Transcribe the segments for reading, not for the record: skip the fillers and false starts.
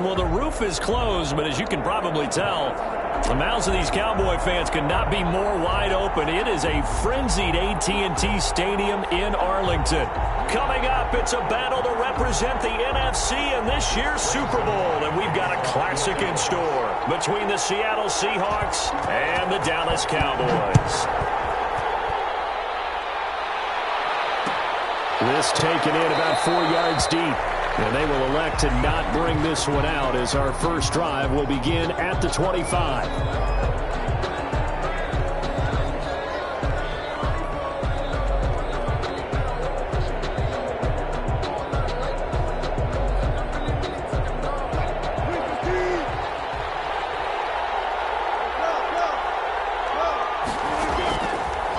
Well, the roof is closed, but as you can probably tell, the mouths of these Cowboy fans could not be more wide open. It is a frenzied AT&T Stadium in Arlington. Coming up, it's a battle to represent the NFC in this year's Super Bowl, and we've got a classic in store between the Seattle Seahawks and the Dallas Cowboys. This taken in about 4 yards deep. And they will elect to not bring this one out as our first drive will begin at the 25.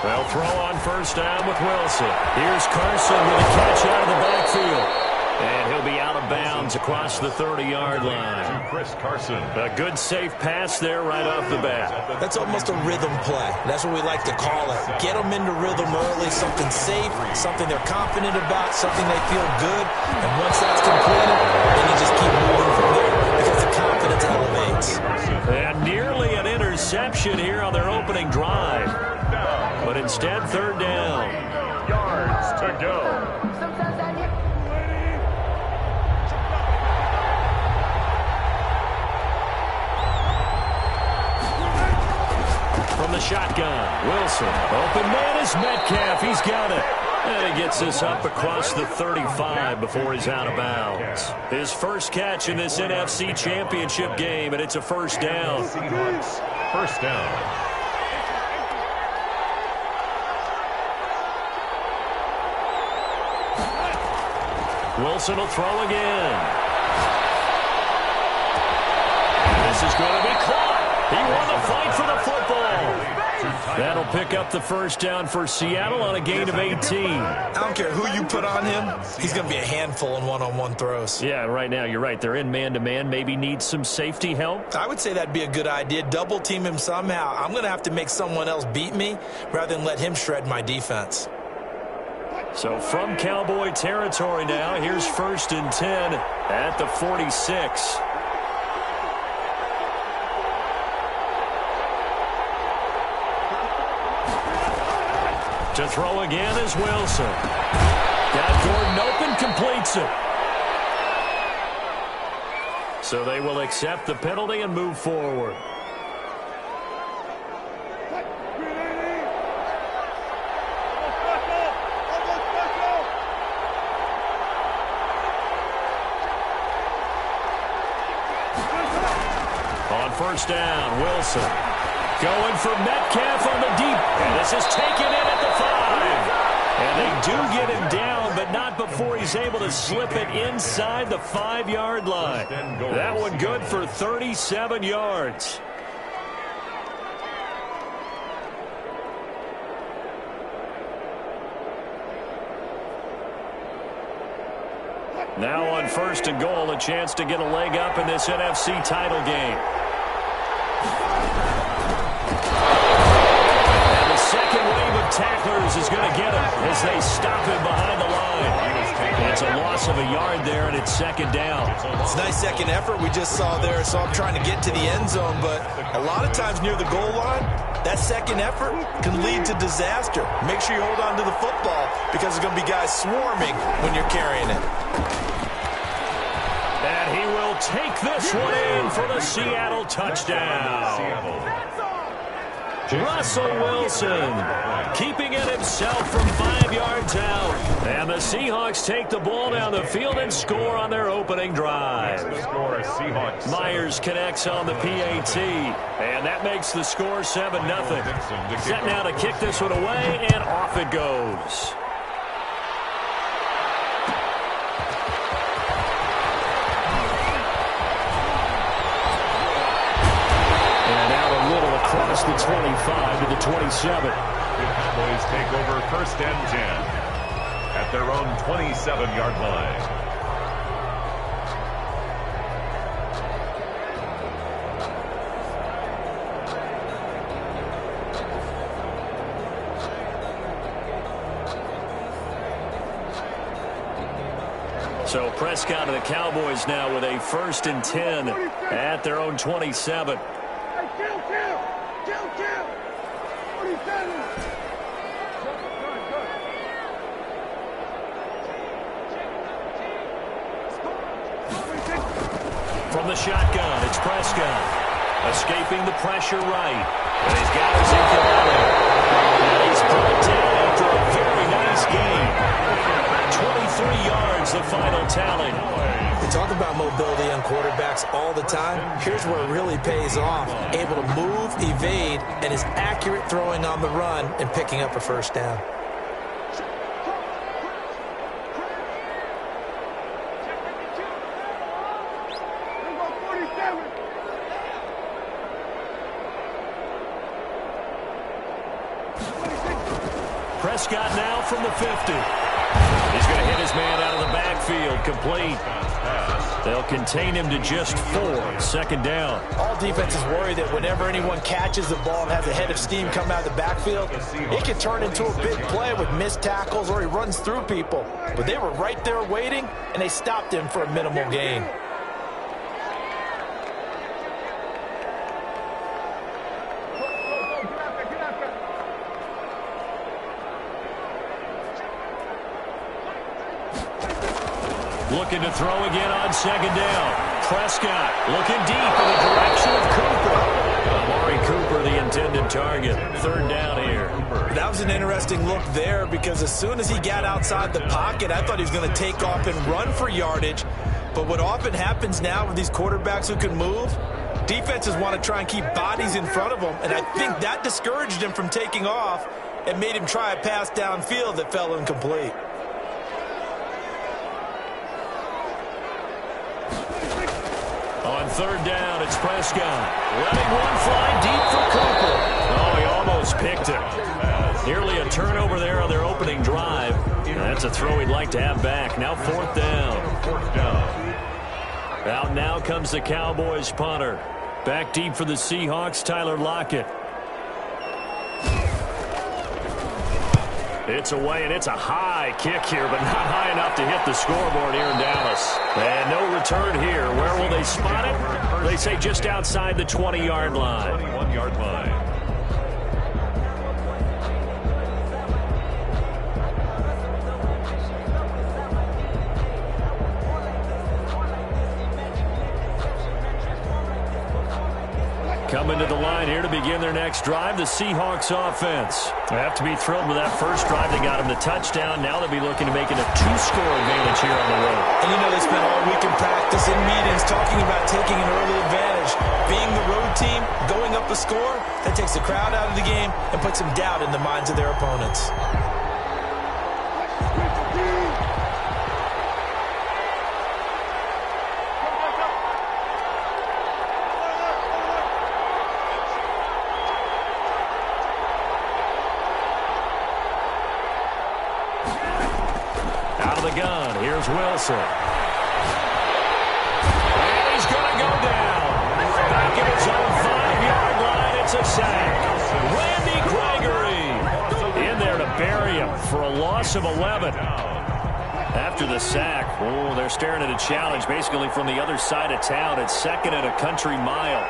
They'll throw on first down with Wilson. Here's Carson with a catch out of the backfield. And he'll be out of bounds across the 30-yard line. Chris Carson. A good, safe pass there right off the bat. That's almost a rhythm play. That's what we like to call it. Get them into rhythm early, something safe, something they're confident about, something they feel good. And once that's completed, then you just keep moving from there because the confidence elevates. And nearly an interception here on their opening drive. But instead, third down. Yards to go. From the shotgun, Wilson. Open man is Metcalf. He's got it. And he gets this up across the 35 before he's out of bounds. His first catch in this NFC Championship game, and it's a first down. First down. Wilson will throw again. This is going to be caught. He won the fight for the football. That'll pick up the first down for Seattle on a gain of 18. I don't care who you put on him. He's going to be a handful in one-on-one throws. Yeah, right now you're right. They're in man-to-man. Maybe need some safety help. I would say that'd be a good idea. Double team him somehow. I'm going to have to make someone else beat me rather than let him shred my defense. So from Cowboy territory now, here's 1st and 10 at the 46. To throw again is Wilson. Got Gordon open, completes it. So they will accept the penalty and move forward. On first down, Wilson. Going for Metcalf on the deep. And this is taken in at the 5. And they do get him down, but not before he's able to slip it inside the 5-yard line. That one good for 37 yards. Now on 1st and goal, a chance to get a leg up in this NFC title game. And the second wave of tacklers is going to get him as they stop him behind the line. It's a loss of a yard there, and it's 2nd down. It's a nice second effort we just saw there, so I'm trying to get to the end zone, but a lot of times near the goal line, that second effort can lead to disaster. Make sure you hold on to the football because there's going to be guys swarming when you're carrying it. And he will take this one in for the Seattle touchdown. Russell Wilson keeping it himself from 5 yards out. And the Seahawks take the ball down the field and score on their opening drive. Myers connects on the PAT. And that makes the score 7-0. Set now to kick this one away, and off it goes. Across the 25 to the 27. The Cowboys take over 1st and 10 at their own 27-yard line. So Prescott and the Cowboys now with a 1st and 10 at their own 27. From the shotgun, it's Prescott. Escaping the pressure right. And he's got Ezekiel Elliott. And he's brought down after a very nice game. 23 yards, the final tally. We talk about mobility on quarterbacks all the time. Here's where it really pays off. Able to move, evade, and his accurate throwing on the run and picking up a 1st down. Prescott now from the 50. He's going to hit his man out of the backfield, complete. They'll contain him to just 4, 2nd down. All defenses worry that whenever anyone catches the ball and has a head of steam come out of the backfield, it can turn into a big play with missed tackles or he runs through people. But they were right there waiting, and they stopped him for a minimal gain. Looking to throw again on 2nd down. Prescott looking deep in the direction of Cooper. Amari Cooper, the intended target. 3rd down here. That was an interesting look there because as soon as he got outside the pocket, I thought he was going to take off and run for yardage. But what often happens now with these quarterbacks who can move, defenses want to try and keep bodies in front of them, and I think that discouraged him from taking off and made him try a pass downfield that fell incomplete. On 3rd down, it's Prescott. Letting one fly deep for Cooper. Oh, he almost picked it. Nearly a turnover there on their opening drive. That's a throw he'd like to have back. Now 4th down. Out now comes the Cowboys punter. Back deep for the Seahawks, Tyler Lockett. It's away, and it's a high kick here, but not high enough to hit the scoreboard here in Dallas. And no return here. Where will they spot it? They say just outside the 20-yard line. 21-yard line. Coming to the line here to begin their next drive, the Seahawks offense. They have to be thrilled with that first drive. They got them the touchdown. Now they'll be looking to make it a 2-score advantage here on the road. And you know they spent all week in practice, in meetings, talking about taking an early advantage. Being the road team, going up a score, that takes the crowd out of the game and puts some doubt in the minds of their opponents. Gun. Here's Wilson. And he's going to go down. Back at his own 5-yard line. It's a sack. Randy Gregory in there to bury him for a loss of 11. After the sack, oh, they're staring at a challenge basically from the other side of town. It's 2nd and a country mile.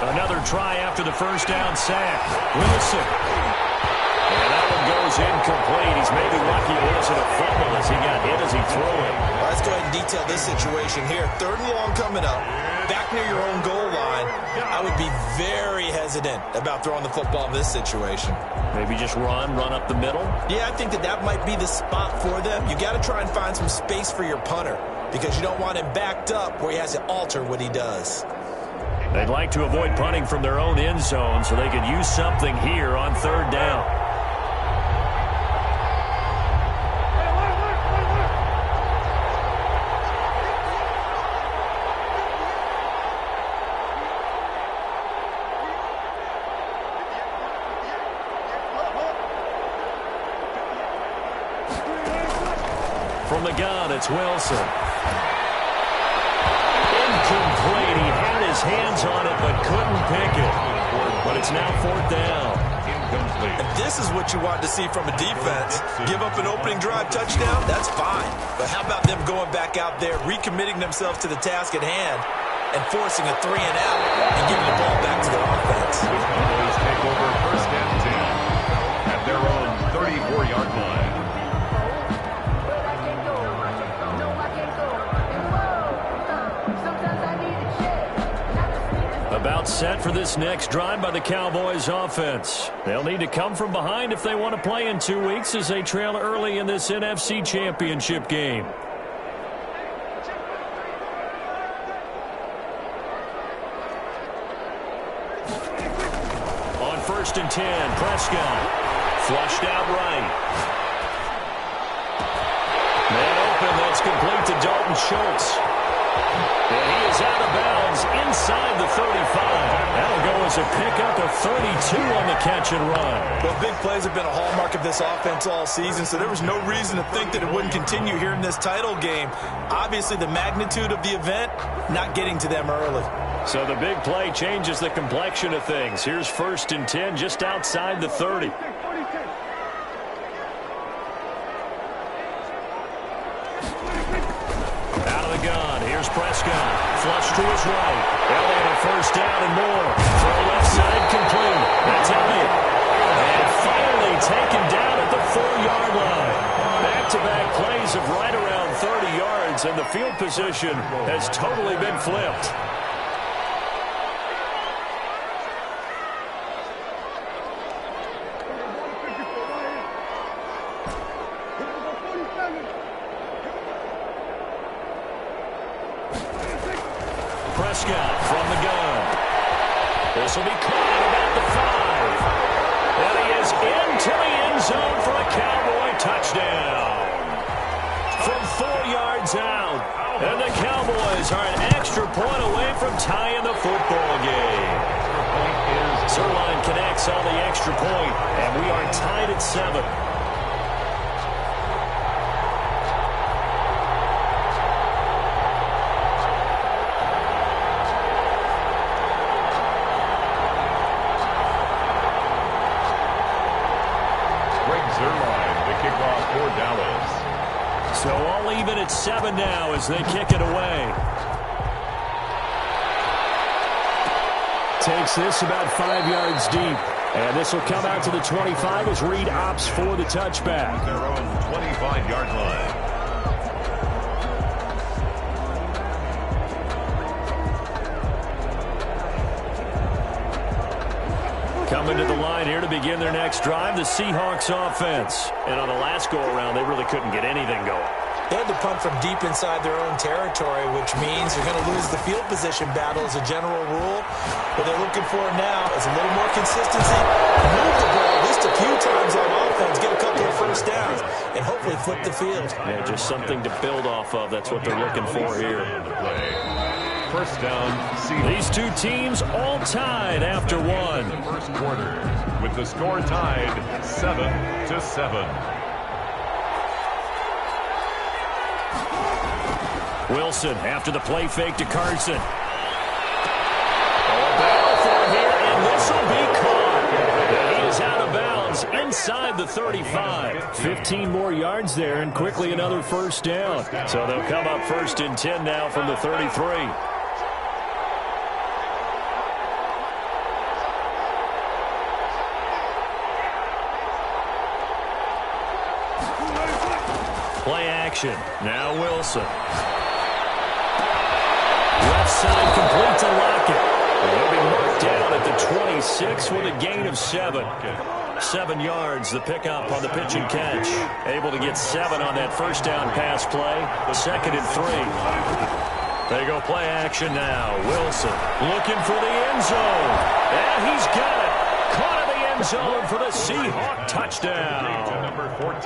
Another try after the first down sack. Wilson. And that one goes incomplete. He's maybe lucky it wasn't a fumble as he got hit as he threw it. Well, let's go ahead and detail this situation here. 3rd and long coming up. Back near your own goal line. I would be very hesitant about throwing the football in this situation. Maybe just run up the middle? Yeah, I think that might be the spot for them. You got to try and find some space for your punter because you don't want him backed up where he has to alter what he does. They'd like to avoid punting from their own end zone so they could use something here on 3rd down. From the gun, it's Wilson. Incomplete. He had his hands on it but couldn't pick it. But it's now 4th down. Incomplete. And this is what you want to see from a defense. Give up an opening drive touchdown, that's fine. But how about them going back out there, recommitting themselves to the task at hand, and forcing a 3 and out and giving the ball back to their offense. The Cowboys take over first and 10 at their own 34-yard line. About set for this next drive by the Cowboys offense. They'll need to come from behind if they want to play in 2 weeks as they trail early in this NFC Championship game. On first and 10, Prescott flushed out right. Man open, that's complete to Dalton Schultz. And he is out of bounds inside the 35. That'll go as a pickup of 32 on the catch and run. Well, big plays have been a hallmark of this offense all season, so there was no reason to think that it wouldn't continue here in this title game. Obviously, the magnitude of the event not getting to them early. So the big play changes the complexion of things. Here's first and 10 just outside the 30. Prescott, flush to his right. Elliott a first down and more. Throw left side complete. That's Elliott. And finally taken down at the 4-yard line. Back-to-back plays of right around 30 yards, and the field position has totally been flipped. Prescott from the gun. This will be caught about the 5. And he is into the end zone for a Cowboy touchdown. From 4 yards out. And the Cowboys are an extra point away from tying the football game. Zerline connects on the extra point, and we are tied at 7. So all even at 7 now as they kick it away. Takes this about 5 yards deep. And this will come out to the 25 as Reed opts for the touchback. Their own 25-yard line. Coming to the line here to begin their next drive, the Seahawks offense. And on the last go-around, they really couldn't get anything going. They had to punt from deep inside their own territory, which means you're going to lose the field position battle as a general rule. What they're looking for now is a little more consistency, move the ball at least a few times on offense, get a couple of first downs, and hopefully flip the field. Yeah, just something to build off of. That's what they're looking for here. First down, these two teams all tied after one. The first quarter, with the score tied 7-7. Wilson after the play fake to Carson. A battle for him here, and this will be caught. He is out of bounds inside the 35. 15 more yards there, and quickly another first down. So they'll come up first and 10 now from the 33. Play action. Now Wilson. Left side complete to Lockett. He'll be marked down at the 26 with a gain of 7. 7 yards, the pickup on the pitch and catch. Able to get 7 on that first down pass play. 2nd and 3. They go play action now. Wilson looking for the end zone. And he's got it. Caught in the end zone for the Seahawk touchdown. Number 14,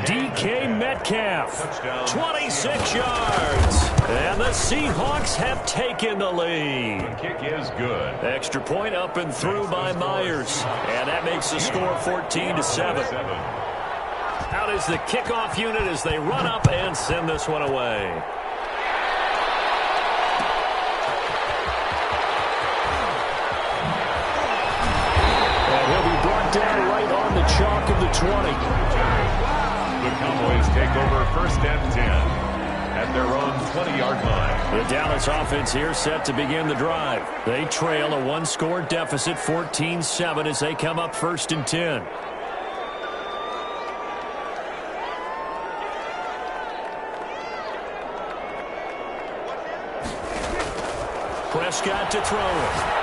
DK Metcalf, 26 yards. And the Seahawks have taken the lead. The kick is good. Extra point up and through by Myers. And that makes the score 14-7. Out is the kickoff unit as they run up and send this one away. And he'll be brought brought down right on the chalk of the 20. The Cowboys take over 1st and 10 at their own 20-yard line. The Dallas offense here set to begin the drive. They trail a one-score deficit, 14-7, as they come up 1st and 10. Prescott to throw it.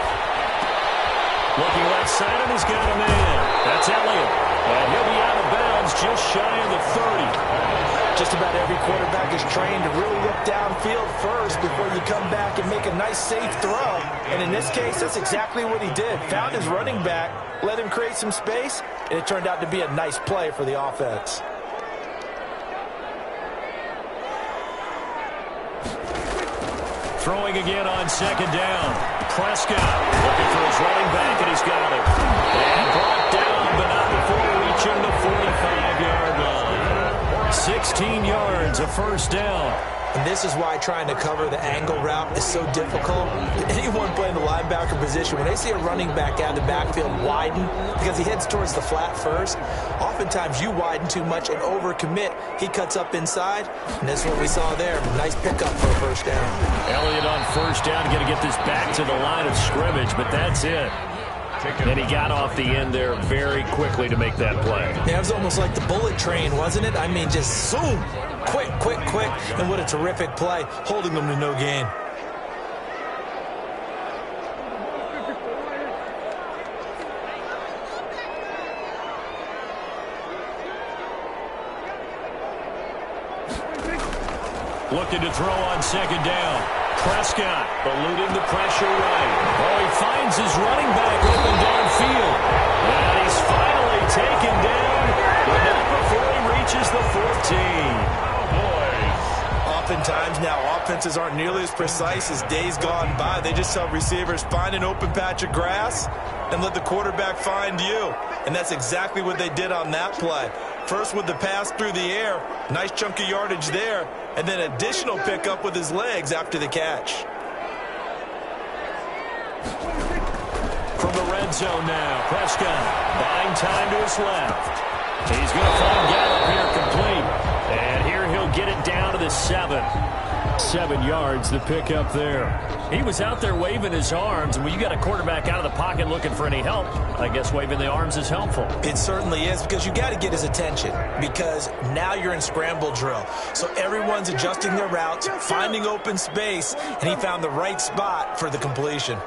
Looking left side, and he's got a man. That's Elliott. And he'll be out of bounds just shy of the 30. Just about every quarterback is trained to really look downfield first before you come back and make a nice, safe throw. And in this case, that's exactly what he did. Found his running back, let him create some space, and it turned out to be a nice play for the offense. Throwing again on 2nd down. Prescott looking for his running back, and he's got it. And brought down, but not before reaching the 45-yard line. 16 yards, a 1st down. And this is why trying to cover the angle route is so difficult. Anyone playing the linebacker position, when they see a running back out of the backfield widen because he heads towards the flat first, oftentimes you widen too much and overcommit. He cuts up inside, and that's what we saw there. Nice pickup for a 1st down. Elliott on 1st down, going to get this back to the line of scrimmage, but that's it. And he got off the end there very quickly to make that play. Yeah, it was almost like the bullet train, wasn't it? I mean, just zoom, quick, quick, quick. And what a terrific play, holding them to no gain. Looking to throw on 2nd down. Prescott eluding the pressure right. Oh, he finds his running back open downfield. And he's finally taken down, but not before he reaches the 14. Oftentimes now, offenses aren't nearly as precise as days gone by. They just tell receivers, find an open patch of grass and let the quarterback find you. And that's exactly what they did on that play. First with the pass through the air, nice chunk of yardage there, and then additional pickup with his legs after the catch. From the red zone now, Prescott buying time to his left. He's going to find Gallup here complete. And here he'll get it down to the 7. 7 yards, the pickup there. He was out there waving his arms, and when you got a quarterback out of the pocket looking for any help, I guess waving the arms is helpful. It certainly is, because you got to get his attention, because now you're in scramble drill. So everyone's adjusting their routes, finding open space, and he found the right spot for the completion.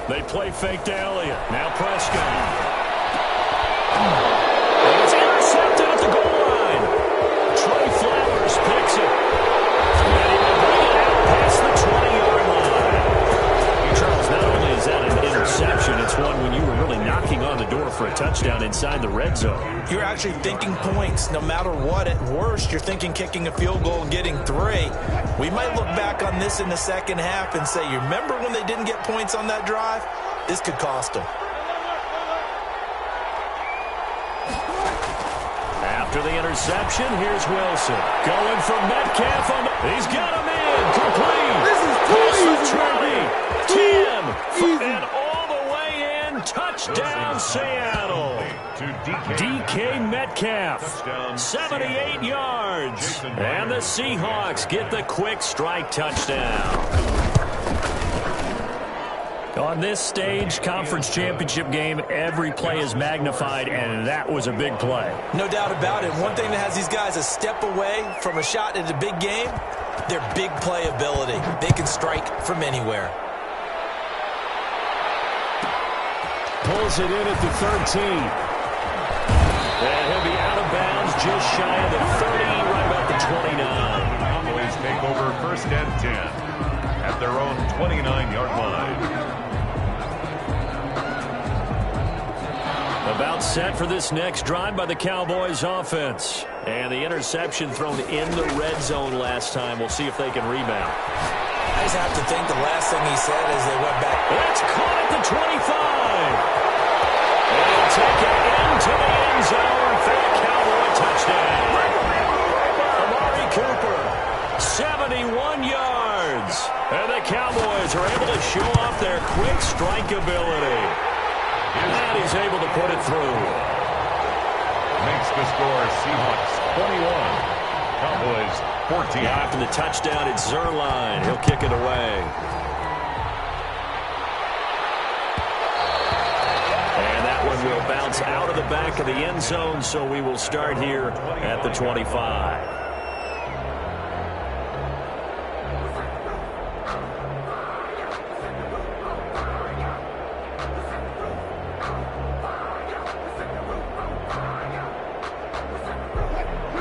They play fake to Elliott. Now Prescott. And it's intercepted at the goal line. Trey Flowers picks it. And he will bring it out past the 20-yard line. Charles, not only is that an interception, it's one when you were really knocking on the door for a touchdown inside the red zone. You're actually thinking points no matter what. At worst, you're thinking kicking a field goal and getting 3. We might look back on this in the second half and say, you remember when they didn't get points on that drive? This could cost them. After the interception, here's Wilson. Going for Metcalf. He's got him in. Complete. This is too easy. 20. 10. And all the way in. Touchdown, Seattle. DK Metcalf. 78 yards. And the Seahawks get the quick strike touchdown. On this stage, conference championship game, every play is magnified, and that was a big play. No doubt about it. One thing that has these guys a step away from a shot at a big game, their big play ability. They can strike from anywhere. Pulls it in at the 13. And he'll be out of bounds just shy of the 30, right about the 29. Cowboys take over 1st and 10 at their own 29-yard line. About set for this next drive by the Cowboys offense. And the interception thrown in the red zone last time. We'll see if they can rebound. I just have to think the last thing he said as they went back. It's caught at the 25. And he'll take it into the end zone for a Cowboy touchdown. Amari Cooper, 71 yards. Cowboys are able to show off their quick strike ability. And he's able to put it through. Makes the score Seahawks 21. Cowboys 14. After the touchdown, it's Zerline. He'll kick it away. And that one will bounce out of the back of the end zone, so we will start here at the 25.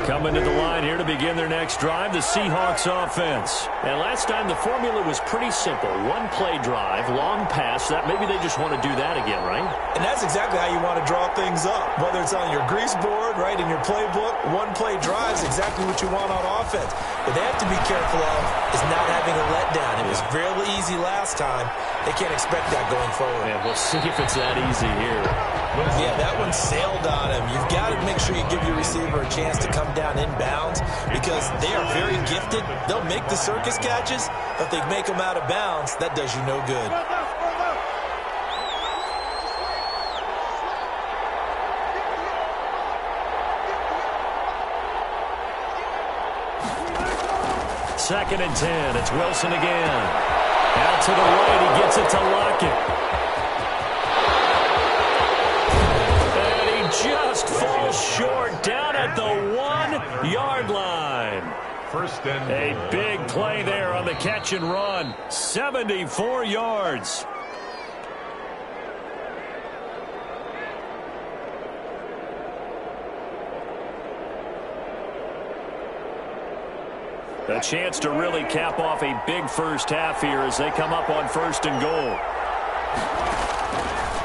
Coming to the line here to begin their next drive, the Seahawks offense. And last time the formula was pretty simple. One play drive, long pass. That maybe they just want to do that again, right? And that's exactly how you want to draw things up. Whether it's on your grease board, right, in your playbook, one play drive is exactly what you want on offense. What they have to be careful of is not having a letdown. It was really easy last time. They can't expect that going forward. Yeah, we'll see if it's that easy here. Yeah, that one sailed on him. You've got to make sure you give your receiver a chance to come down inbounds because they are very gifted. They'll make the circus catches, but if they make them out of bounds, that does you no good. Second and 10. It's Wilson again. Out to the right. He gets it to Lockett. Just falls short down at the 1-yard line. First and a big play there on the catch and run. 74 yards. A chance to really cap off a big first half here as they come up on first and goal.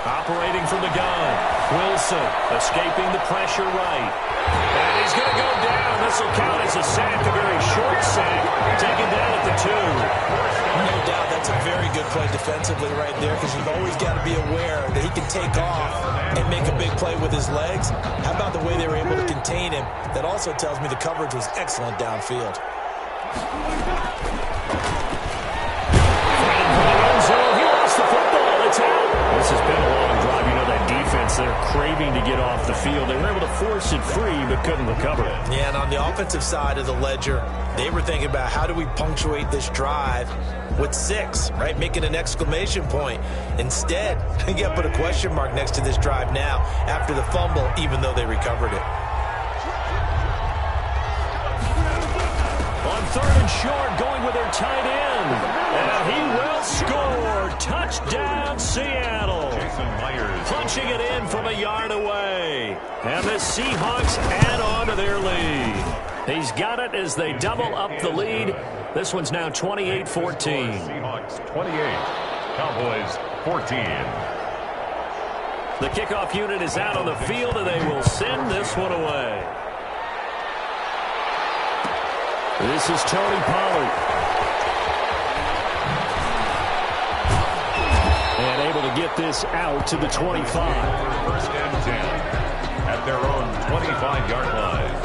Operating from the gun. Wilson escaping the pressure right. And he's going to go down. This will count as a sack, a very short sack. Taken down at the 2. No doubt that's a very good play defensively right there because you've always got to be aware that he can take off and make a big play with his legs. How about the way they were able to contain him? That also tells me the coverage was excellent downfield. He lost the football. It's out. This has been a long drive. You know that defense, they're craving to get off the field. They were able to force it free but couldn't recover it. Yeah, and on the offensive side of the ledger, they were thinking about how do we punctuate this drive with 6, right? Making an exclamation point. Instead, you got to put a question mark next to this drive now after the fumble, even though they recovered it. On third and short, going with their tight end. And he will score. Touchdown, Seattle. Punching it in from a yard away. And the Seahawks add on to their lead. He's got it as they double up the lead. This one's now 28-14. Seahawks 28, Cowboys 14. The kickoff unit is out on the field, and they will send this one away. This is Tony Pollard. And able to get this out to the 25. First and 10 at their own 25-yard line.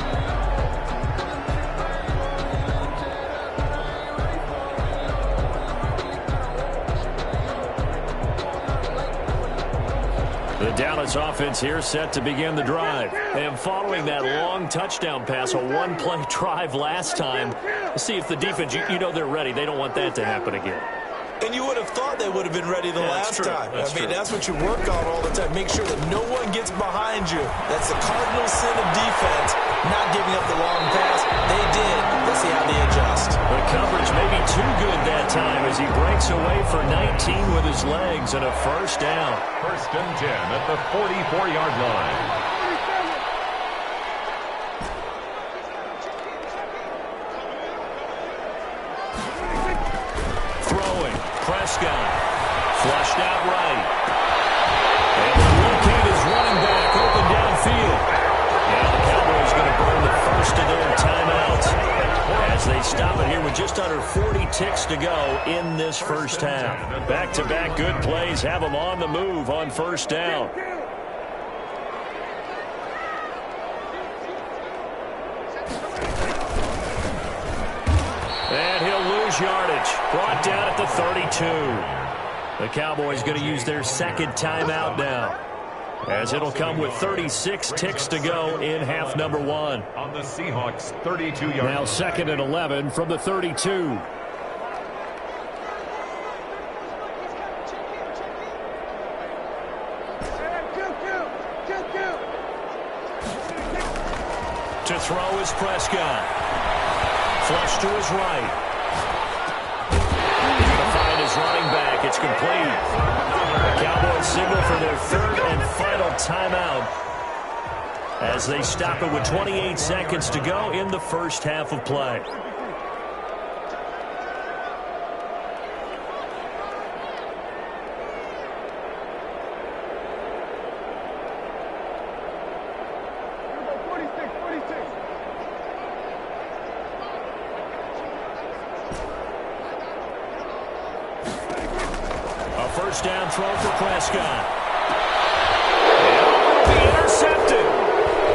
The Dallas offense here set to begin the drive. And following that long touchdown pass, a one-play drive last time, see if the defense, you know they're ready. They don't want that to happen again. And you would have thought they would have been ready the last time. That's what you work on all the time. Make sure that no one gets behind you. That's the cardinal sin of defense, not giving up the long pass. They did. Let's see how they adjust. The coverage may be too good that time as he breaks away for 19 with his legs and a first down. First and 10 at the 44-yard line. Prescott, flushed out right. And the locate is running back, open downfield. And the Cowboys going to burn the first of their timeouts as they stop it here with just under 40 ticks to go in this first half. Back-to-back good plays have them on the move on first down. And he'll lose his yardage. Brought down at the 32. The Cowboys going to use their second timeout now, as it'll come with 36 ticks to go in half number one. On the Seahawks 32-yard. Now 2nd and 11 from the 32. To throw is Prescott. Flush to his right. He's going to find his running back. It's complete. The Cowboys signal for their third and final timeout as they stop it with 28 seconds to go in the first half of play. First down throw for Prescott. And will be intercepted.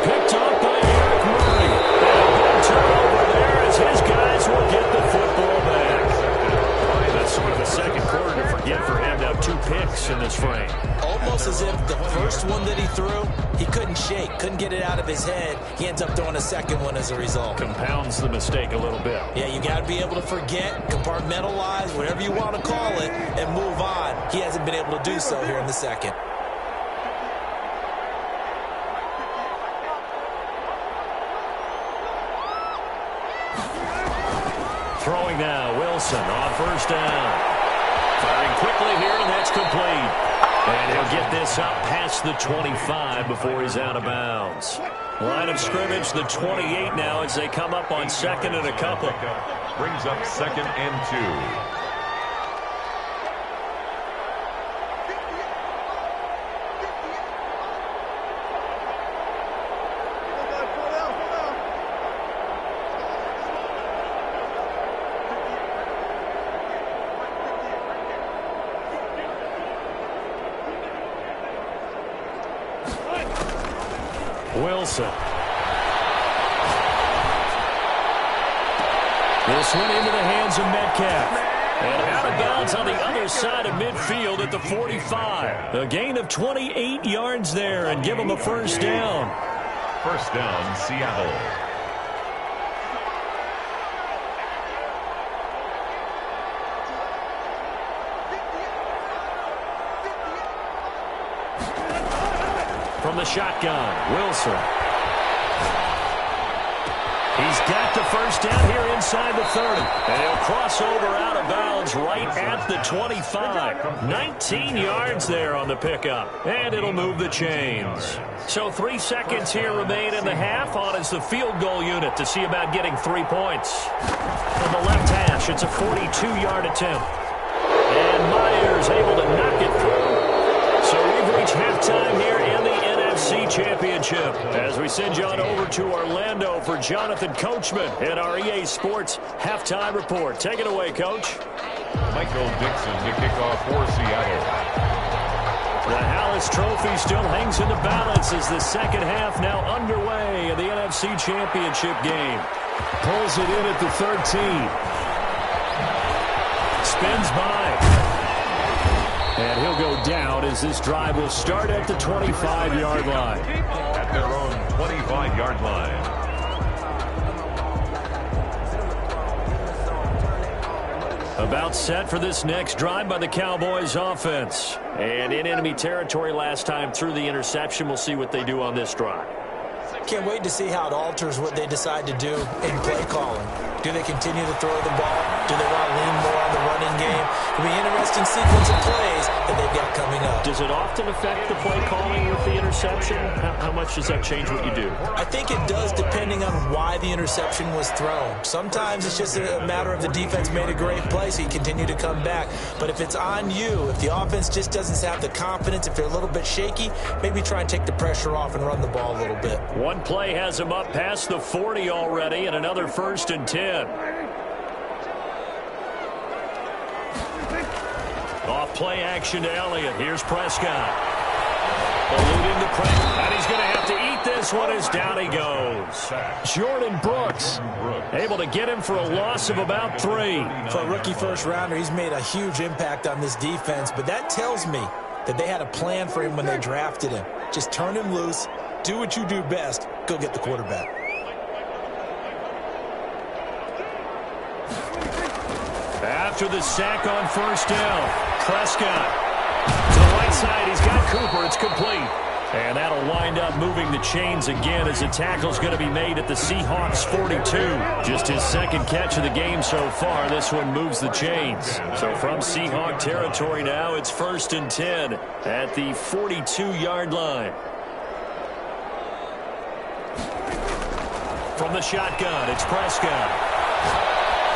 Picked off by Eric Murray. And a big turnover there as his guys will get the football back. That's sort of the second quarter to forget for him to have 2 picks in this frame. Almost as if the first one that he threw, he couldn't shake, couldn't get it out of his head. He ends up throwing a second one as a result. Compounds the mistake a little bit. Yeah, you got to be able to forget, compartmentalize, whatever you want to call it, and move on. He hasn't been able to do so here in the second. Throwing now, Wilson on first down. Firing quickly here, and that's complete. And he'll get this up past the 25 before he's out of bounds. Line of scrimmage, the 28 now as they come up on 2nd and a couple. Brings up 2nd and 2. Wilson. This one into the hands of Metcalf. And out of bounds on the other side of midfield at the 45. A gain of 28 yards there and give him a first down. First down, Seattle. From the shotgun, Wilson. He's got the first down here inside the 30. And he'll cross over out of bounds right at the 25. 19 yards there on the pickup. And it'll move the chains. So 3 seconds here remain in the half. On is the field goal unit to see about getting 3 points. From the left hash, it's a 42-yard attempt. And Myers able to knock it through. So we've reached halftime here in the NFC Championship as we send you on over to Orlando for Jonathan Coachman in our EA Sports Halftime Report. Take it away, Coach. Michael Dixon to kick off for Seattle. The Hallis Trophy still hangs in the balance as the second half now underway in the NFC Championship game. Pulls it in at the 13. Spins by. And he'll go down as this drive will start at the 25-yard line. At their own 25-yard line. About set for this next drive by the Cowboys offense. And in enemy territory last time through the interception. We'll see what they do on this drive. Can't wait to see how it alters what they decide to do in play calling. Do they continue to throw the ball? Do they want to lean more on the running game? It'll be an interesting sequence of plays that they've got coming up. Does it often affect the play calling with the interception? How much does that change what you do? I think it does depending on why the interception was thrown. Sometimes it's just a matter of the defense made a great play, so you continue to come back. But if it's on you, if the offense just doesn't have the confidence, if they're a little bit shaky, maybe try and take the pressure off and run the ball a little bit. One play has him up past the 40 already, and another 1st and 10. Off play action to Elliott. Here's Prescott. Eluding the pressure. And he's going to have to eat this this one as down he goes. Jordan Brooks able to get him for a loss of about 3. For a rookie first-rounder, he's made a huge impact on this defense, but that tells me that they had a plan for him when they drafted him. Just turn him loose, do what you do best, go get the quarterback. After the sack on first down, Prescott to the right side. He's got Cooper. It's complete. And that'll wind up moving the chains again as the tackle's going to be made at the Seahawks 42. Just his second catch of the game so far. This one moves the chains. So from Seahawk territory now, it's 1st and 10 at the 42-yard line. From the shotgun, it's Prescott.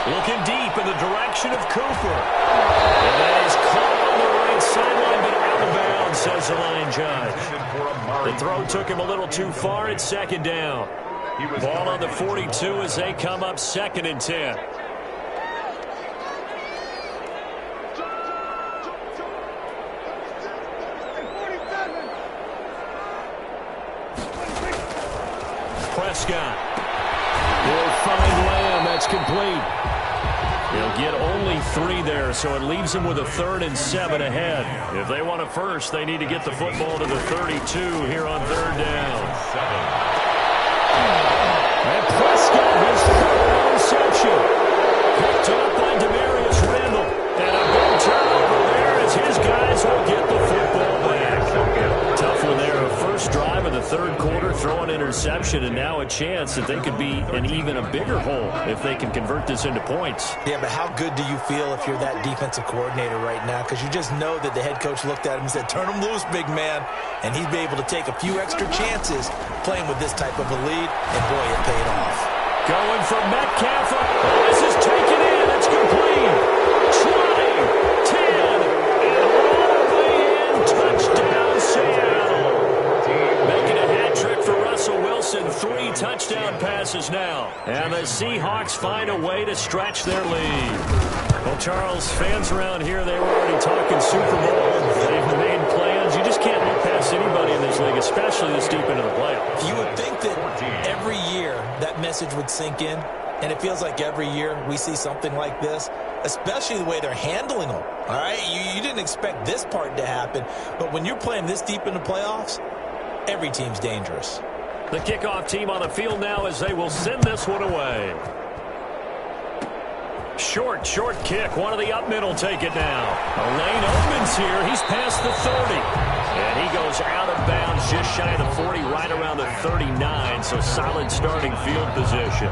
Looking deep in the direction of Cooper. And that is caught on the right sideline, but out of bounds, says the line judge. The throw took him a little too far. It's 2nd down. Ball on the 42 as they come up 2nd and 10. Prescott will find Lamb. That's complete. He'll get only 3 there, so it leaves him with a 3rd and 7 ahead. If they want a first, they need to get the football to the 32 here on 3rd down. And Prescott, his 3rd interception. Picked up by Demarius Randall. And a big turnover there as his guys will get the football back. Tough one there. A first drive of the 3rd quarter, throw an interception, and now a chance that they could be in even a bigger hole if they can convert this into points. Yeah, but how good do you feel if you're that defensive coordinator right now? Because you just know that the head coach looked at him and said, turn him loose, big man. And he'd be able to take a few extra chances playing with this type of a lead, and boy, it paid off. Going for Metcalf. This is taken in. It's complete. 20, 10, and all the way in. Touchdown, Seattle. Making a hat trick for Russell Wilson. 3 touchdown passes now. And the Seahawks find a way to stretch their lead. Well, Charles, fans around here, they were already talking Super Bowl. They've made plans. You just can't look past anybody in this league, especially this deep into the playoffs. You would think that every year that message would sink in, and it feels like every year we see something like this, especially the way they're handling them. All right, you didn't expect this part to happen, but when you're playing this deep in the playoffs, every team's dangerous. The kickoff team on the field now as they will send this one away. Short kick. One of the up men will take it now. A lane opens here. He's past the 30. And he goes out of bounds just shy of the 40, right around the 39. So solid starting field position.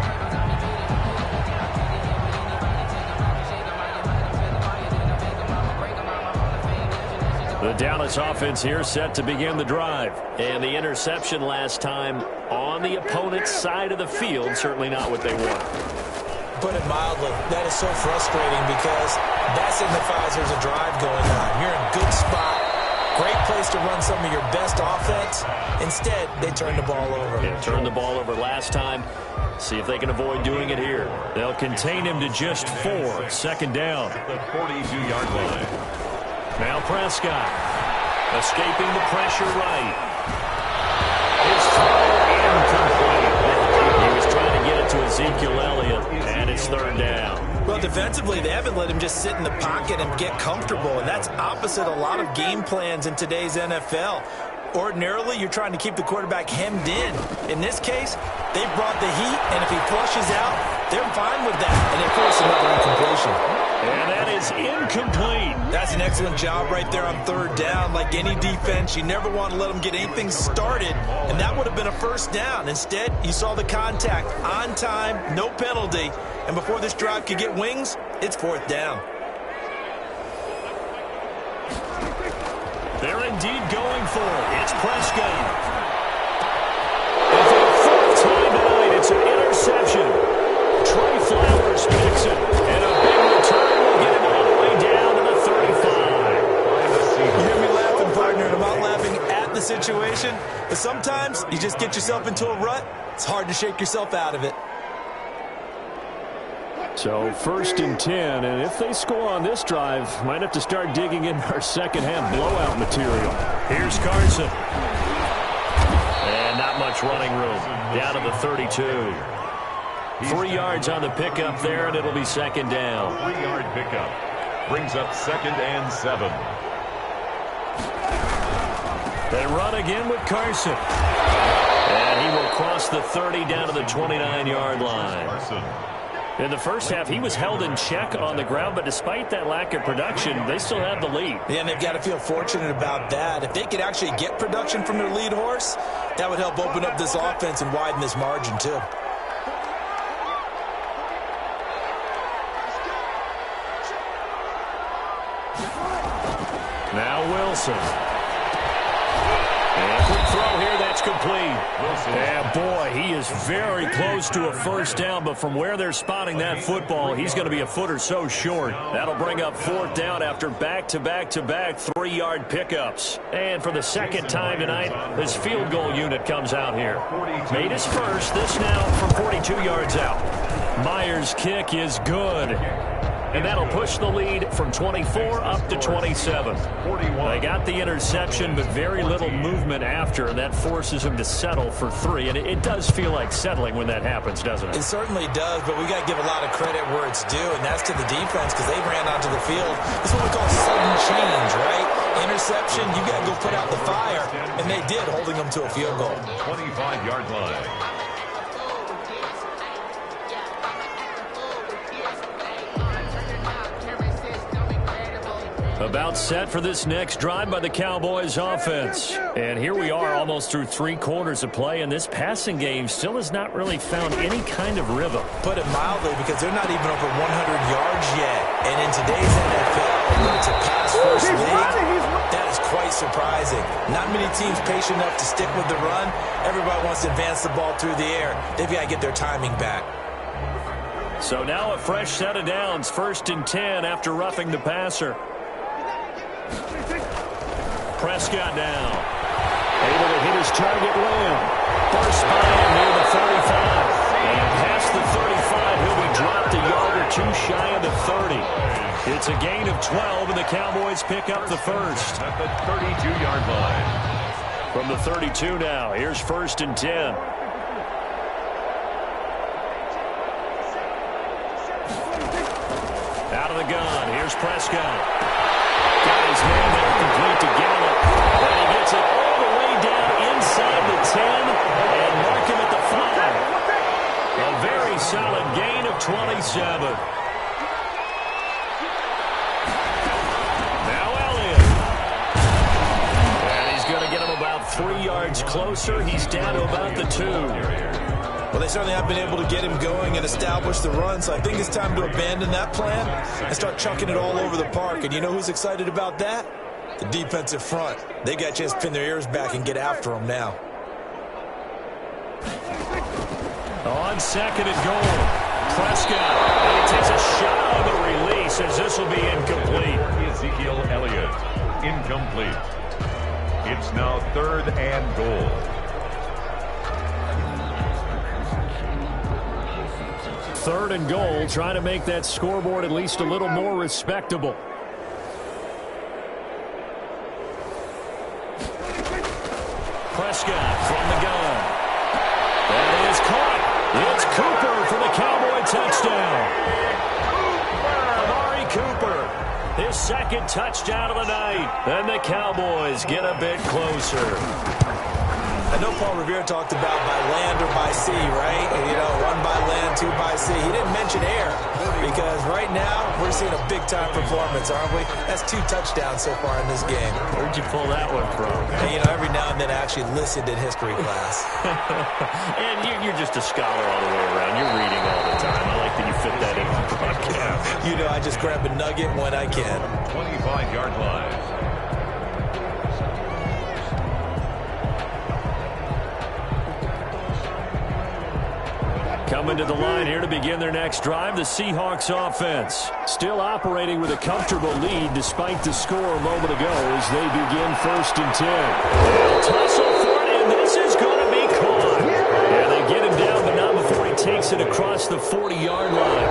The Dallas offense here set to begin the drive. And the interception last time on the opponent's side of the field. Certainly not what they want. Put it mildly, that is so frustrating because that signifies there's a drive going on. You're in a good spot. Great place to run some of your best offense. Instead, they turn the ball over. Yeah, turned the ball over last time. See if they can avoid doing it here. They'll contain him to just 4. 2nd down. The 42-yard line. Now Prescott escaping the pressure right. His throw incomplete. He was trying to get it to Ezekiel Elliott, and it's 3rd down. Well, defensively, they haven't let him just sit in the pocket and get comfortable, and that's opposite a lot of game plans in today's NFL. Ordinarily, you're trying to keep the quarterback hemmed in. In this case, they brought the heat, and if he flushes out, they're fine with that, and they force another incompletion. And that is incomplete. That's an excellent job right there on 3rd down. Like any defense, you never want to let them get anything started, and that would have been a 1st down. Instead, you saw the contact on time, no penalty, and before this drive could get wings, it's 4th down. They're indeed going for it. It's Prescott. And for the 4th time tonight, it's an interception. Trey Flowers picks it, and a big return will get him all the way down to the 35. You hear me laughing, partner, and I'm not laughing at the situation, but sometimes you just get yourself into a rut. It's hard to shake yourself out of it. So 1st and 10, and if they score on this drive, might have to start digging in our second half blowout material. Here's Carson. And not much much running room. Down to the 32. 3 yards on the pickup there, and it'll be second down. 3-yard pickup brings up 2nd and 7. They run again with Carson. And he will cross the 30 down to the 29-yard line. In the first half, he was held in check on the ground, but despite that lack of production, they still have the lead. Yeah, and they've got to feel fortunate about that. If they could actually get production from their lead horse, that would help open up this offense and widen this margin, too. Now Wilson. And quick throw here, that's complete. And boy, he is very close to a first down, but from where they're spotting that football, he's going to be a foot or so short. That'll bring up 4th down after back-to-back-to-back 3-yard pickups. And for the second time tonight, his field goal unit comes out here. Made his first, this now from 42 yards out. Myers' kick is good. And that'll push the lead from 24 up to 27. They got the interception, but very little movement after, and that forces him to settle for 3. And it does feel like settling when that happens, doesn't it? It certainly does, but we got to give a lot of credit where it's due, and that's to the defense because they ran onto the field. This is what we call sudden change, right? Interception, you got to go put out the fire, and they did, holding them to a field goal. 25-yard line. About set for this next drive by the Cowboys offense. And here we are almost through 3 quarters of play, and this passing game still has not really found any kind of rhythm. Put it mildly, because they're not even over 100 yards yet. And in today's NFL, when it's a pass-first league, that is quite surprising. Not many teams patient enough to stick with the run. Everybody wants to advance the ball through the air. They've got to get their timing back. So now a fresh set of downs, 1st and 10 after roughing the passer. Prescott down. Able to hit his target well. First by him near the 35. And past the 35, he'll be dropped a yard or 2 shy of the 30. It's a gain of 12, and the Cowboys pick up the first. At the 32-yard line. From the 32 now, here's 1st and 10. Out of the gun, here's Prescott. Got his man there, complete to Gallup. And he gets it all the way down inside the 10 and mark him at the 5. A very solid gain of 27. Now Elliott. And he's going to get him about 3 yards closer. He's down to about the 2. Well, they certainly have been able to get him going and establish the run, so I think it's time to abandon that plan and start chucking it all over the park. And you know who's excited about that? The defensive front. They got a chance to pin their ears back and get after him now. On 2nd and goal, Prescott. And he takes a shot on the release as this will be incomplete. Ezekiel Elliott, incomplete. It's now 3rd and goal. 3rd and goal, trying to make that scoreboard at least a little more respectable. Prescott from the gun. That is caught. It's Cooper for the Cowboy touchdown. Amari Cooper, his 2nd touchdown of the night. And the Cowboys get a bit closer. I know Paul Revere talked about by land or by sea, right? And, you know, 1 by land, 2 by sea. He didn't mention air because right now we're seeing a big-time performance, aren't we? That's 2 touchdowns so far in this game. Where'd you pull that one from? And, you know, every now and then I actually listened in history class. And you're just a scholar all the way around. You're reading all the time. I like that you fit that in the broadcast. You know, I just grab a nugget when I can. 25-yard line. Coming to the line here to begin their next drive, the Seahawks offense. Still operating with a comfortable lead despite the score a moment ago as they begin 1st and 10. They'll tussle for it, and this is going to be caught. Yeah, they get him down, but not before he takes it across the 40-yard line.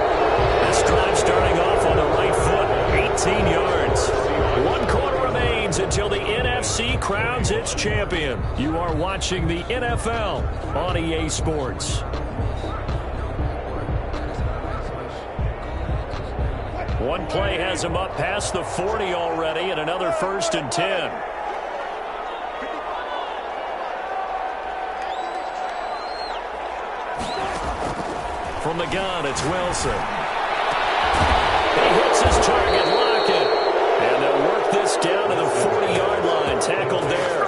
This drive starting off on the right foot, 18 yards. 1 quarter remains. remains until the NFC crowns its champion. You are watching the NFL on EA Sports. One play has him up past the 40 already, and another 1st and 10. From the gun, it's Wilson. He hits his target, Lockett. And they'll work this down to the 40-yard line. Tackled there.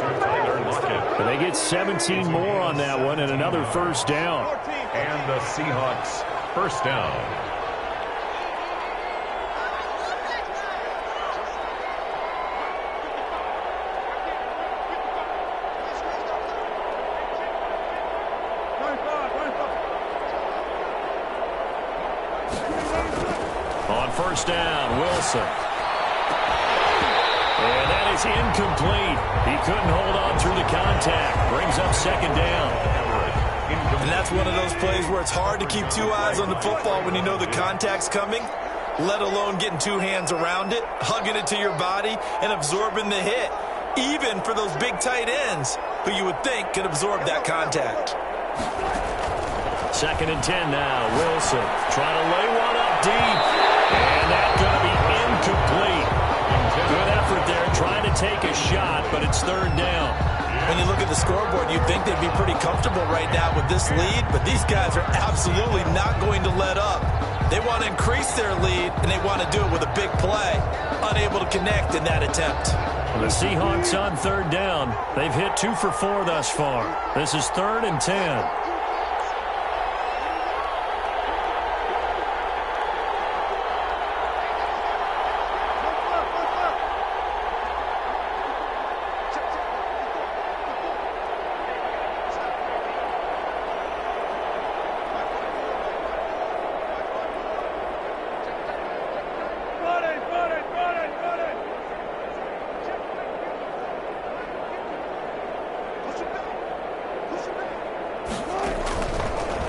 And they get 17 more on that one and another 1st down. And the Seahawks 1st down. On 1st down, Wilson. And that is incomplete. He couldn't hold on through the contact. Brings up 2nd down. And that's one of those plays where it's hard to keep 2 eyes on the football when you know the contact's coming, let alone getting 2 hands around it, hugging it to your body, and absorbing the hit, even for those big tight ends who you would think could absorb that contact. 2nd and 10 now. Wilson trying to lay one up deep. And that's going to be incomplete. Good effort there trying to take a shot, but it's 3rd down. When you look at the scoreboard, you'd think they'd be pretty comfortable right now with this lead, but these guys are absolutely not going to let up. They want to increase their lead, and they want to do it with a big play. Unable to connect in that attempt. The Seahawks on 3rd down. They've hit 2 for 4 thus far. This is 3rd and 10.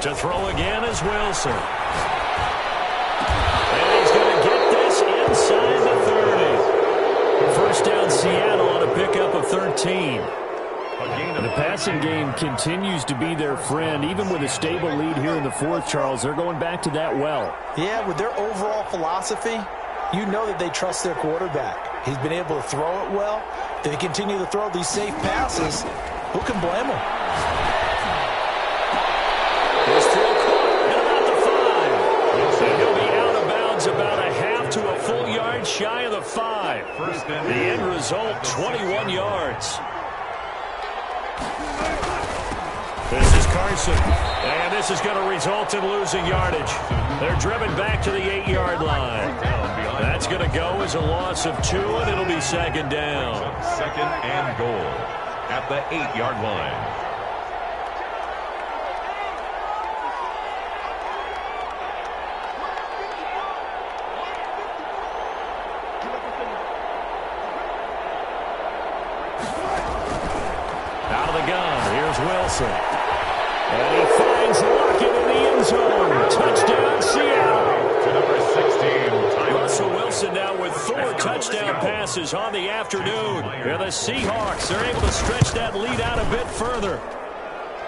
To throw again is Wilson. And he's going to get this inside the 30. 1st down Seattle on a pickup of 13. The passing game continues to be their friend. Even with a stable lead here in the 4th, Charles, they're going back to that well. Yeah, with their overall philosophy, you know that they trust their quarterback. He's been able to throw it well. They continue to throw these safe passes. Who can blame them? His throw caught at about the 5. And he'll be out of bounds about a half to a full yard shy of the 5. The end result, 21 yards. This is Carson. And this is going to result in losing yardage. They're driven back to the 8-yard line. That's going to go as a loss of 2, and it'll be 2nd down. 2nd and goal at the 8-yard line. Out of the gun, here's Wilson. And he finds Lockett in the end zone. Touchdown, Seattle. To number 16, Russell Wilson now with 4 touchdown passes on the afternoon. And the Seahawks are able to stretch that lead out a bit further.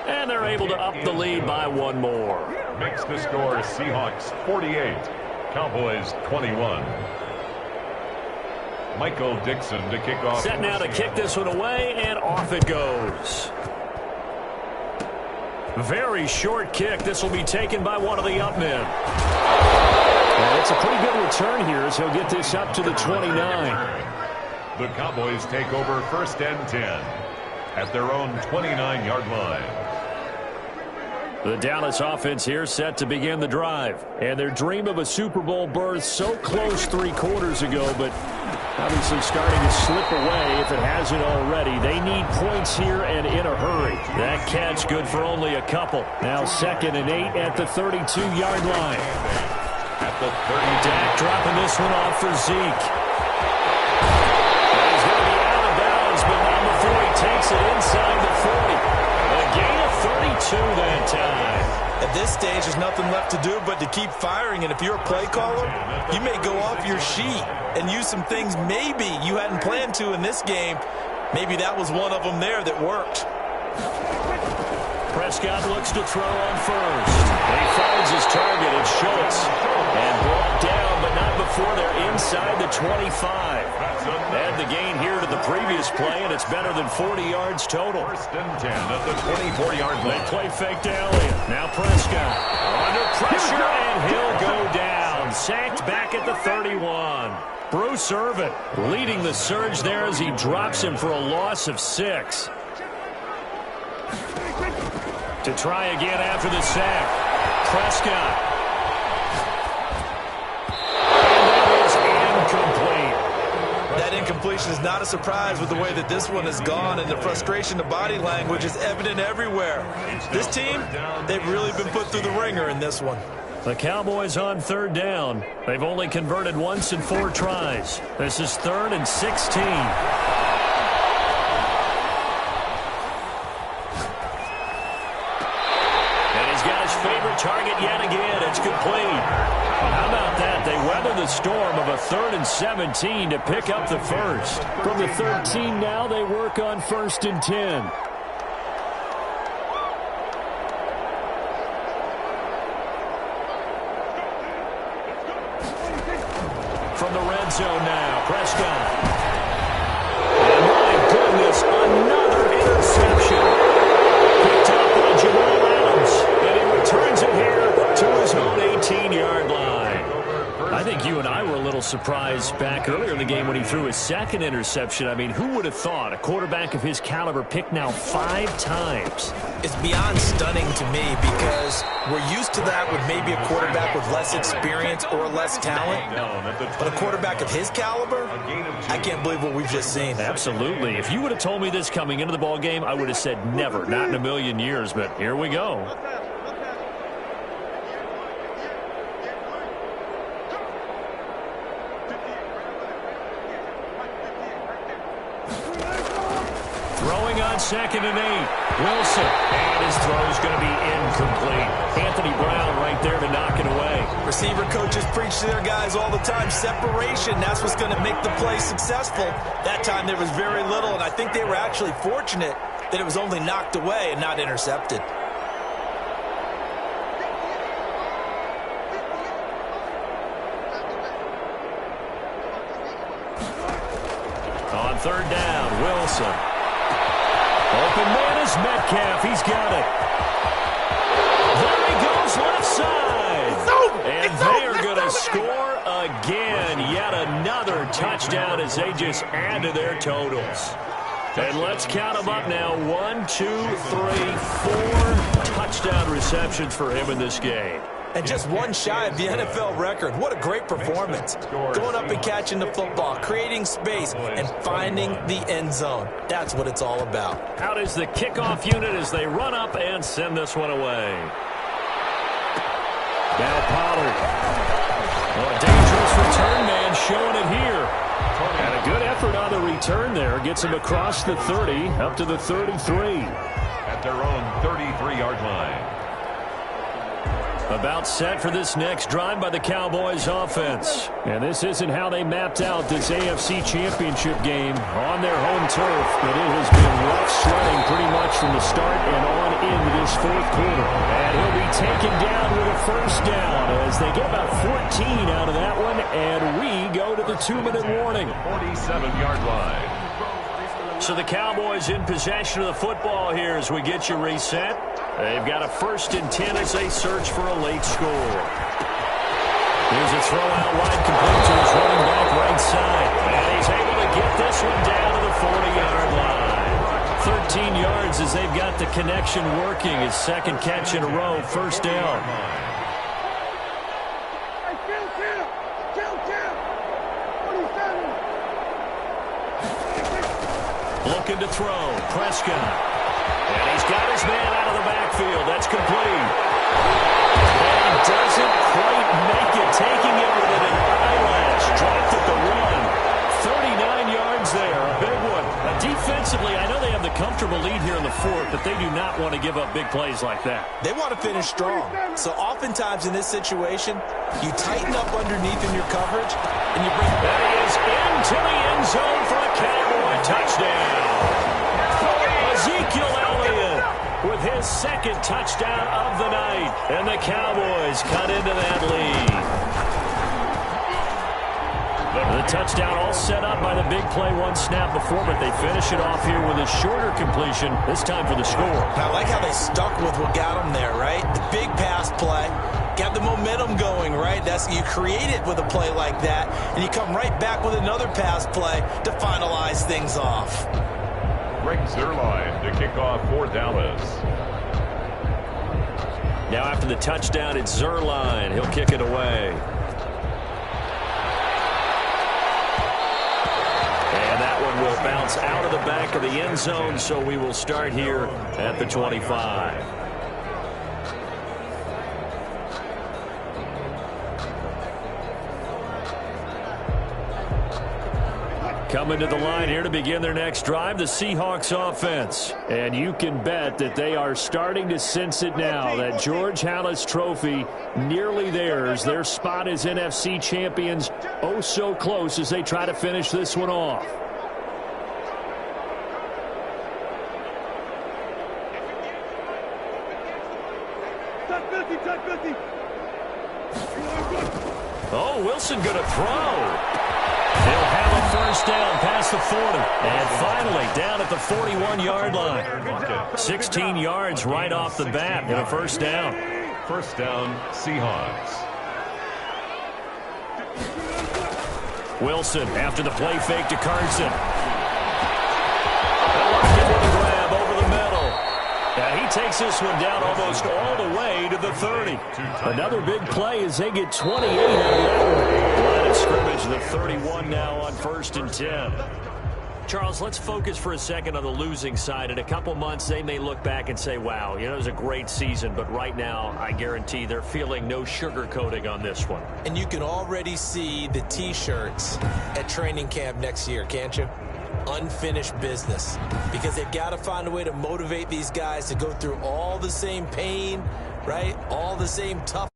And they're able to up the lead by 1 more. Makes the score Seahawks 48, Cowboys 21. Michael Dixon to kick off. Set now to kick this one away, and off it goes. Very short kick. This will be taken by one of the up men. Well, it's a pretty good return here as he'll get this up to the 29. The Cowboys take over 1st and 10 at their own 29-yard line. The Dallas offense here set to begin the drive. And their dream of a Super Bowl berth so close 3 quarters ago, but obviously starting to slip away if it hasn't already. They need points here and in a hurry. That catch good for only a couple. Now 2nd and 8 at the 32-yard line. At the 30. Dak dropping this one off for Zeke. He's going to be out of bounds, but not before he takes it inside the 40. A gain of 32 that time. If this stage, there's nothing left to do but to keep firing. And if you're a play caller, you may go off your sheet and use some things maybe you hadn't planned to in this game. Maybe that was one of them there that worked. Prescott looks to throw on first. He finds his target. It's Schultz. And brought down, but not before they're inside the 25. Add the gain here to the previous play, and it's better than 40 yards total. First and 10 at the 24-yard line. They play fake to Elliott. Now Prescott under pressure, and he'll go down. Sacked back at the 31. Bruce Irvin leading the surge there as he drops him for a loss of 6. To try again after the sack. Prescott. And that is incomplete. That incompletion is not a surprise with the way that this one has gone, and the frustration, the body language is evident everywhere. This team, they've really been put through the ringer in this one. The Cowboys on third down. They've only converted once in 4 tries. This is 3rd and 16. Favorite target yet again. It's complete. How about that? They weather the storm of a 3rd and 17 to pick up the first. From the 13 now, they work on 1st and 10. From the red zone now, Prescott. And my goodness, another interception. Picked up by Jamal Adams. Turns it here to his own 18-yard line. I think you and I were a little surprised back earlier in the game when he threw his 2nd interception. I mean, who would have thought a quarterback of his caliber picked now 5 times? It's beyond stunning to me because we're used to that with maybe a quarterback with less experience or less talent. But a quarterback of his caliber, I can't believe what we've just seen. Absolutely. If you would have told me this coming into the ball game, I would have said never, not in a million years. But here we go. Throwing on 2nd and 8. Wilson. And his throw is going to be incomplete. Anthony Brown right there to knock it away. Receiver coaches preach to their guys all the time. Separation, that's what's going to make the play successful. That time there was very little, and I think they were actually fortunate that it was only knocked away and not intercepted. On 3rd down, Wilson. Open man is Metcalf. He's got it. There he goes left side. And they are going to score again. Yet another touchdown as they just add to their totals. And let's count them up now. 1, 2, 3, 4 touchdown receptions for him in this game. And just one shy of the NFL record. What a great performance. Going up and catching the football, creating space, and finding the end zone. That's what it's all about. Out is the kickoff unit as they run up and send this one away. Now Pollard. Oh, a dangerous return man showing it here. And a good effort on the return there. Gets him across the 30, up to the 33. At their own 33-yard line. About set for this next drive by the Cowboys offense. And this isn't how they mapped out this AFC Championship game on their home turf, but it has been rough sledding pretty much from the start and on into this 4th quarter. And he'll be taken down with a 1st down as they get about 14 out of that one, and we go to the 2-minute warning. 47-yard line. So the Cowboys in possession of the football here as we get you reset. They've got a 1st and 10 as they search for a late score. Here's a throw out wide complete to his running back right side. And he's able to get this one down to the 40-yard line. 13 yards as they've got the connection working. His 2nd catch in a row, 1st down. Looking to throw. Prescott. And he's got his man out of the backfield. That's complete. And doesn't quite make it. Taking it with an eyelash. Dropped at the 1. 39 yards there. A big one. Defensively, I know they have the comfortable lead here in the fourth, but they do not want to give up big plays like that. They want to finish strong. So oftentimes in this situation, you tighten up underneath in your coverage, and you bring... That is into the end zone for a Cowboy touchdown. Ezekiel Elliott with his second touchdown of the night, and the Cowboys cut into that lead. The touchdown all set up by the big play one snap before, but they finish it off here with a shorter completion, this time for the score. I like how they stuck with what got them there, right? The big pass play, got the momentum going, right? You create it with a play like that, and you come right back with another pass play to finalize things off. Greg Zuerlein to kick off for Dallas. Now after the touchdown, it's Zuerlein. He'll kick it away. And that one will bounce out of the back of the end zone, so we will start here at the 25. Coming to the line here to begin their next drive, the Seahawks offense. And you can bet that they are starting to sense it now. That George Halas trophy nearly theirs. Their spot as NFC champions oh so close as they try to finish this one off. Oh, Wilson going to throw. They'll have a first down past the 40. And finally, down at the 41-yard line. 16 yards right off the bat and a first down. First down, Seahawks. Wilson after the play fake to Carson. With a grab over the middle. And he takes this one down almost all the way to the 30. Another big play as they get 28 out of that one. Line of scrimmage, the 31 now on 1st and 10. Charles, let's focus for a second on the losing side. In a couple months, they may look back and say, wow, it was a great season. But right now, I guarantee they're feeling no sugarcoating on this one. And you can already see the T-shirts at training camp next year, can't you? Unfinished business, because they've got to find a way to motivate these guys to go through all the same pain, right? All the same tough